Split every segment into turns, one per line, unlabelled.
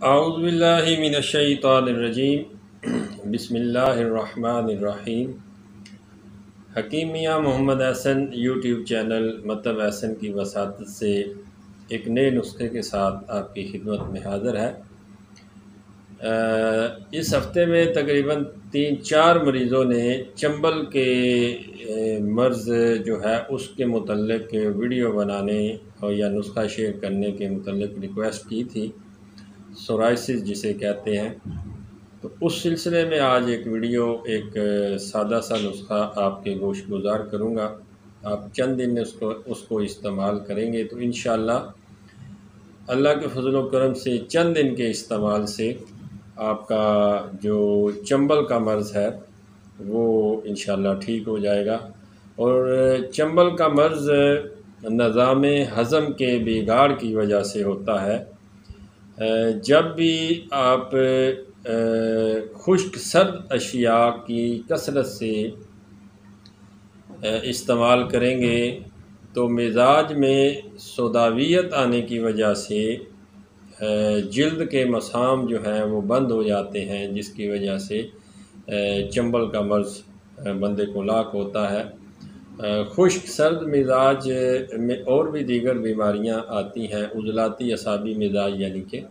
اعوذ باللہ من الشیطان الرجیم بسم اللہ الرحمن الرحیم۔ حکیم میاں محمد احسن یوٹیوب چینل مطلب احسن کی وساطت سے ایک نئے نسخے کے ساتھ آپ کی خدمت میں حاضر ہے۔ اس ہفتے میں تقریباً 3-4 مریضوں نے چنبل کے مرض جو ہے اس کے متعلق ویڈیو بنانے اور یا نسخہ شیئر کرنے کے متعلق ریکویسٹ کی تھی، سورائسس جسے کہتے ہیں۔ تو اس سلسلے میں آج ایک ویڈیو، ایک سادہ سا نسخہ آپ کے گوش گزار کروں گا۔ آپ چند دن میں اس کو استعمال کریں گے تو انشاءاللہ اللہ کے فضل و کرم سے چند دن کے استعمال سے آپ کا جو چنبل کا مرض ہے وہ انشاءاللہ ٹھیک ہو جائے گا۔ اور چنبل کا مرض نظام ہضم کے بگاڑ کی وجہ سے ہوتا ہے۔ جب بھی آپ خشک سرد اشیاء کی کثرت سے استعمال کریں گے تو مزاج میں سوداویت آنے کی وجہ سے جلد کے مسام جو ہیں وہ بند ہو جاتے ہیں، جس کی وجہ سے چنبل کا مرض بندے کو لاحق ہوتا ہے۔ خشک سرد مزاج میں اور بھی دیگر بیماریاں آتی ہیں، عضلاتی اعصابی مزاج یعنی کہ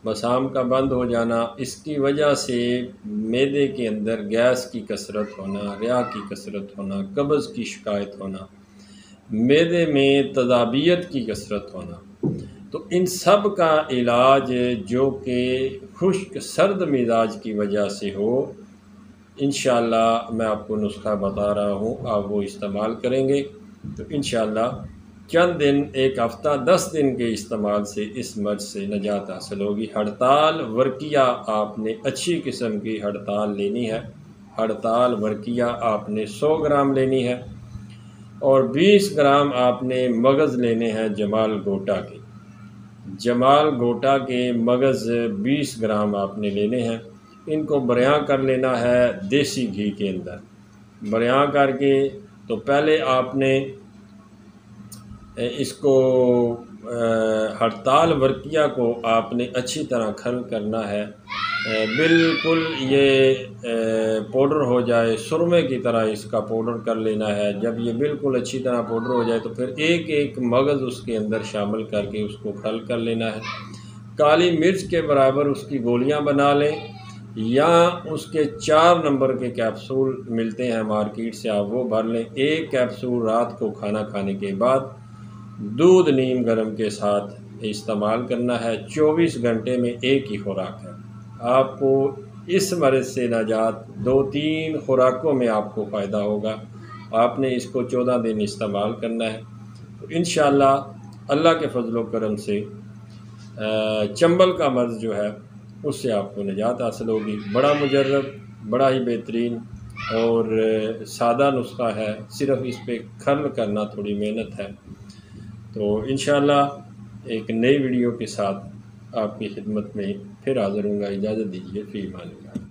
مسام کا بند ہو جانا، اس کی وجہ سے معدے کے اندر گیس کی کثرت ہونا، ریا کی کثرت ہونا، قبض کی شکایت ہونا، معدے میں تذابیت کی کثرت ہونا۔ تو ان سب کا علاج جو کہ خشک سرد مزاج کی وجہ سے ہو، انشاءاللہ میں آپ کو نسخہ بتا رہا ہوں، آپ وہ استعمال کریں گے تو انشاءاللہ چند دن، ایک ہفتہ 10 دن کے استعمال سے اس مرض سے نجات حاصل ہوگی۔ ہڑتال ورقیہ آپ نے اچھی قسم کی ہڑتال لینی ہے۔ ہڑتال ورقیہ آپ نے 100 گرام لینی ہے اور 20 گرام آپ نے مغز لینے ہیں جمال گوٹا کے۔ جمال گوٹا کے مغز 20 گرام آپ نے لینے ہیں۔ ان کو بریاں کر لینا ہے دیسی گھی کے اندر۔ بریاں کر کے تو پہلے آپ نے اس کو ہڑتال ورقیہ کو آپ نے اچھی طرح کھل کرنا ہے، بالکل یہ پاؤڈر ہو جائے، سرمے کی طرح اس کا پاؤڈر کر لینا ہے۔ جب یہ بالکل اچھی طرح پاؤڈر ہو جائے تو پھر ایک ایک مغز اس کے اندر شامل کر کے اس کو کھل کر لینا ہے۔ کالی مرچ کے برابر اس کی گولیاں بنا لیں یا اس کے 4 نمبر کے کیپسول ملتے ہیں مارکیٹ سے، آپ وہ بھر لیں۔ ایک کیپسول رات کو کھانا کھانے کے بعد دودھ نیم گرم کے ساتھ استعمال کرنا ہے۔ 24 گھنٹے میں ایک ہی خوراک ہے۔ آپ کو اس مرض سے نجات 2-3 خوراکوں میں آپ کو فائدہ ہوگا۔ آپ نے اس کو 14 دن استعمال کرنا ہے تو انشاءاللہ اللہ کے فضل و کرم سے چنبل کا مرض جو ہے اس سے آپ کو نجات حاصل ہوگی۔ بڑا مجرب، بڑا ہی بہترین اور سادہ نسخہ ہے، صرف اس پہ کھل کرنا تھوڑی محنت ہے۔ تو انشاءاللہ ایک نئی ویڈیو کے ساتھ آپ کی خدمت میں پھر حاضر ہوں گا۔ اجازت دیجیے، فی امان اللہ۔